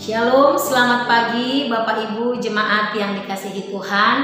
Shalom, selamat pagi Bapak Ibu jemaat yang dikasihi Tuhan.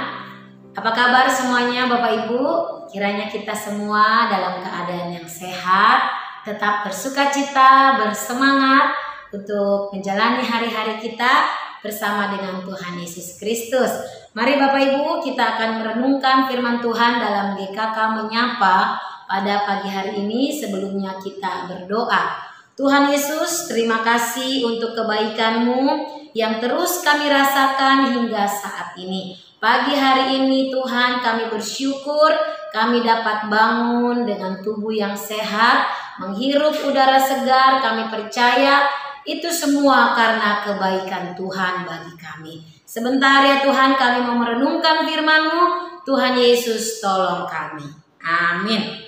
Apa kabar semuanya Bapak Ibu? Kiranya kita semua dalam keadaan yang sehat, tetap bersukacita, bersemangat untuk menjalani hari-hari kita bersama dengan Tuhan Yesus Kristus. Mari Bapak Ibu, kita akan merenungkan firman Tuhan dalam GKK Menyapa pada pagi hari ini. Sebelumnya kita berdoa. Tuhan Yesus, terima kasih untuk kebaikan-Mu yang terus kami rasakan hingga saat ini. Pagi hari ini Tuhan, kami bersyukur kami dapat bangun dengan tubuh yang sehat, menghirup udara segar. Kami percaya itu semua karena kebaikan Tuhan bagi kami. Sebentar ya Tuhan, kami mau merenungkan firman-Mu. Tuhan Yesus, tolong kami. Amin.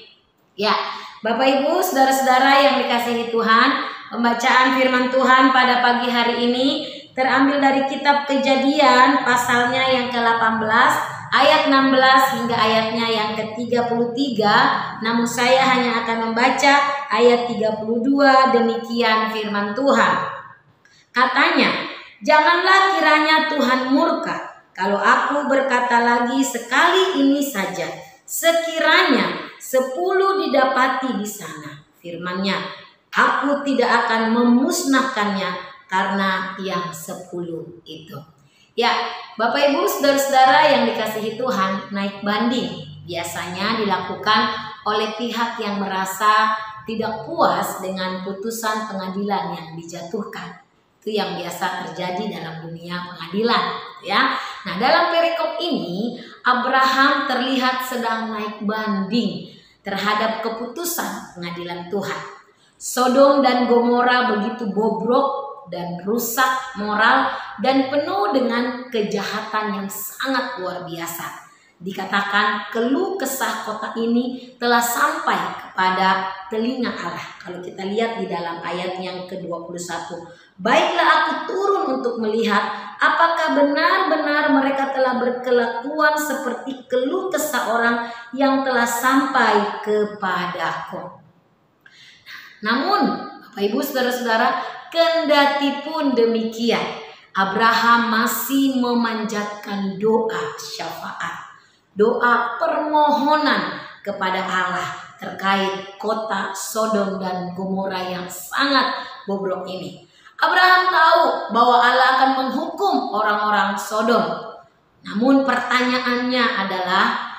Ya, Bapak Ibu, saudara-saudara yang dikasihi Tuhan, pembacaan firman Tuhan pada pagi hari ini terambil dari kitab Kejadian pasalnya yang ke-18 ayat 16 hingga ayatnya yang ke-33. Namun saya hanya akan membaca ayat 32. Demikian firman Tuhan. Katanya, "Janganlah kiranya Tuhan murka kalau aku berkata lagi sekali ini saja. Sekiranya 10 didapati di sana, firman-Nya, aku tidak akan memusnahkannya karena yang 10 itu." Ya, Bapak Ibu, saudara-saudara yang dikasihi Tuhan, naik banding biasanya dilakukan oleh pihak yang merasa tidak puas dengan putusan pengadilan yang dijatuhkan. Itu yang biasa terjadi dalam dunia pengadilan, ya. Nah, dalam perikop ini Abraham terlihat sedang naik banding terhadap keputusan pengadilan Tuhan. Sodom dan Gomora begitu bobrok dan rusak moral dan penuh dengan kejahatan yang sangat luar biasa. Dikatakan keluh kesah kota ini telah sampai kepada telinga Allah. Kalau kita lihat di dalam ayat yang ke-21. "Baiklah aku turun untuk melihat apakah benar-benar mereka telah berkelakuan seperti keluh kesah orang yang telah sampai kepadaku." Namun Bapak Ibu saudara-saudara, kendati pun demikian, Abraham masih memanjatkan doa syafaat, doa permohonan kepada Allah terkait kota Sodom dan Gomora yang sangat bobrok ini. Abraham tahu bahwa Allah akan menghukum orang-orang Sodom. Namun pertanyaannya adalah,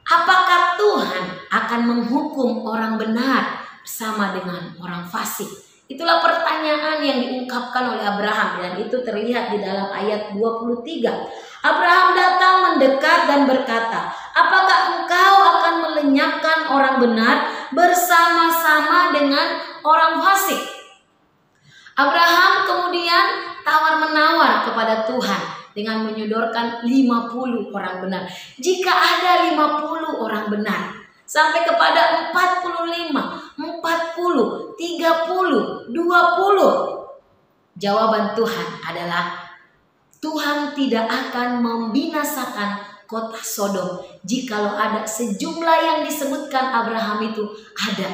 apakah Tuhan akan menghukum orang benar bersama dengan orang fasik? Itulah pertanyaan yang diungkapkan oleh Abraham, dan itu terlihat di dalam ayat 23. Abraham datang mendekat dan berkata, "Apakah engkau akan melenyapkan orang benar bersama-sama dengan orang fasik?" Abraham kemudian tawar-menawar kepada Tuhan dengan menyodorkan 50 orang benar. Jika ada 50 orang benar, sampai kepada 45, 40, 30, 20. Jawaban Tuhan adalah Tuhan tidak akan membinasakan kota Sodom jikalau ada sejumlah yang disebutkan Abraham itu ada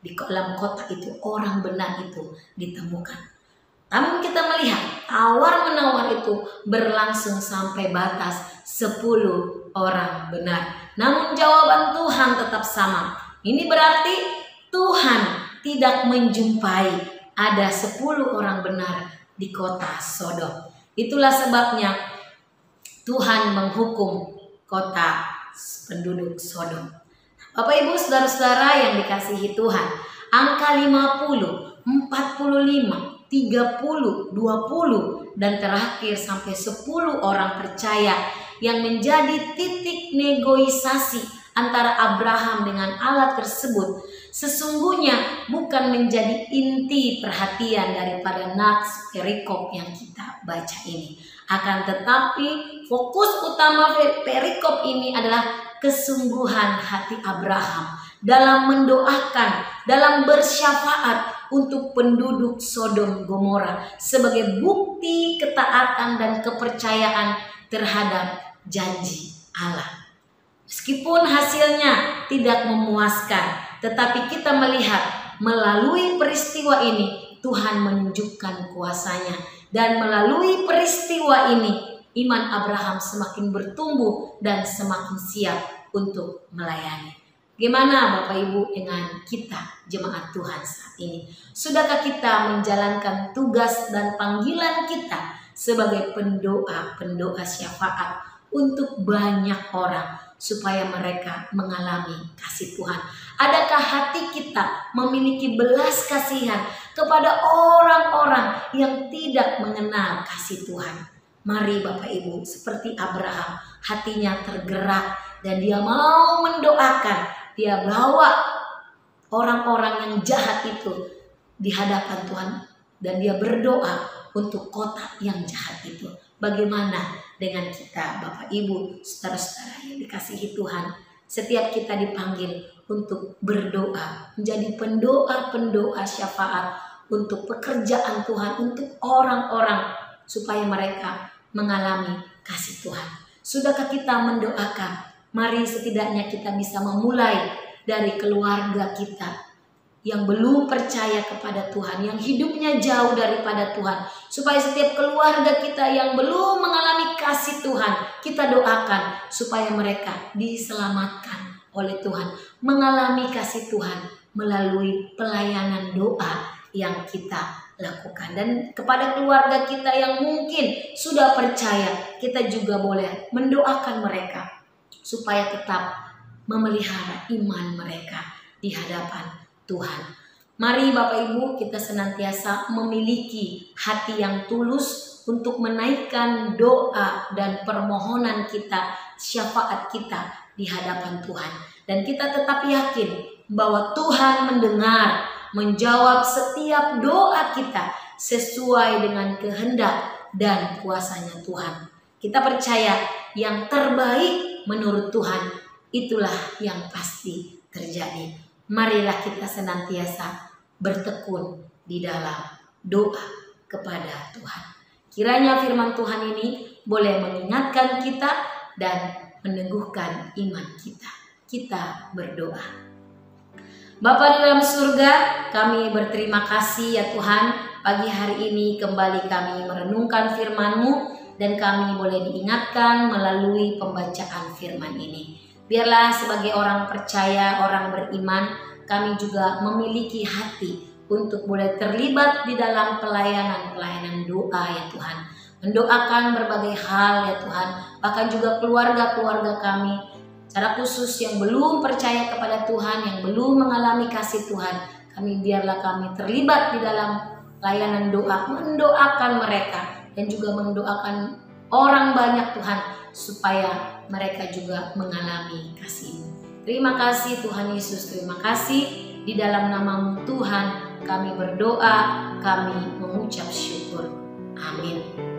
di dalam kota itu, orang benar itu ditemukan. Namun kita melihat tawar-menawar itu berlangsung sampai batas 10 orang benar. Namun jawaban Tuhan tetap sama. Ini berarti Tuhan tidak menjumpai ada 10 orang benar di kota Sodom. Itulah sebabnya Tuhan menghukum kota penduduk Sodom. Bapak Ibu saudara-saudara yang dikasihi Tuhan, angka 50, 45, 30, 20 dan terakhir sampai 10 orang percaya yang menjadi titik negosiasi antara Abraham dengan Allah tersebut sesungguhnya bukan menjadi inti perhatian daripada nats perikop yang kita baca ini. Akan tetapi fokus utama perikop ini adalah kesungguhan hati Abraham dalam mendoakan, dalam bersyafaat untuk penduduk Sodom Gomora sebagai bukti ketaatan dan kepercayaan terhadap janji Allah. Meskipun hasilnya tidak memuaskan, tetapi kita melihat melalui peristiwa ini Tuhan menunjukkan kuasa-Nya Dan melalui peristiwa ini, iman Abraham semakin bertumbuh dan semakin siap untuk melayani. Gimana Bapak Ibu dengan kita jemaat Tuhan saat ini? Sudahkah kita menjalankan tugas dan panggilan kita sebagai pendoa syafaat untuk banyak orang supaya mereka mengalami kasih Tuhan? Adakah hati kita memiliki belas kasihan kepada orang-orang yang tidak mengenal kasih Tuhan? Mari Bapak Ibu, seperti Abraham, hatinya tergerak dan dia mau mendoakan. Dia bawa orang-orang yang jahat itu di hadapan Tuhan dan dia berdoa untuk kota yang jahat itu. Bagaimana dengan kita Bapak Ibu, saudara-saudara yang dikasihi Tuhan? Setiap kita dipanggil untuk berdoa, menjadi pendoa syafaat untuk pekerjaan Tuhan, untuk orang-orang supaya mereka mengalami kasih Tuhan. Sudahkah kita mendoakan? Mari setidaknya kita bisa memulai dari keluarga kita yang belum percaya kepada Tuhan, yang hidupnya jauh daripada Tuhan. Supaya setiap keluarga kita yang belum mengalami kasih Tuhan, kita doakan supaya mereka diselamatkan oleh Tuhan, mengalami kasih Tuhan melalui pelayanan doa yang kita lakukan. Dan kepada keluarga kita yang mungkin sudah percaya, kita juga boleh mendoakan mereka supaya tetap memelihara iman mereka di hadapan Tuhan. Mari Bapak Ibu, kita senantiasa memiliki hati yang tulus untuk menaikkan doa dan permohonan kita, syafaat kita di hadapan Tuhan. Dan kita tetap yakin bahwa Tuhan mendengar, menjawab setiap doa kita sesuai dengan kehendak dan kuasanya Tuhan. Kita percaya yang terbaik menurut Tuhan itulah yang pasti terjadi. Marilah kita senantiasa bertekun di dalam doa kepada Tuhan. Kiranya firman Tuhan ini boleh mengingatkan kita dan meneguhkan iman kita. Kita berdoa. Bapa di dalam surga, kami berterima kasih ya Tuhan. Pagi hari ini kembali kami merenungkan firman-Mu dan kami boleh diingatkan melalui pembacaan firman ini. Biarlah sebagai orang percaya, orang beriman, kami juga memiliki hati untuk boleh terlibat di dalam pelayanan doa ya Tuhan. Mendoakan berbagai hal ya Tuhan, bahkan juga keluarga-keluarga kami, secara khusus yang belum percaya kepada Tuhan, yang belum mengalami kasih Tuhan. Biarlah kami terlibat di dalam layanan doa, mendoakan mereka dan juga mendoakan orang banyak Tuhan supaya mereka juga mengalami kasih-Mu. Terima kasih Tuhan Yesus, terima kasih. Di dalam nama-Mu Tuhan kami berdoa, kami mengucap syukur. Amin.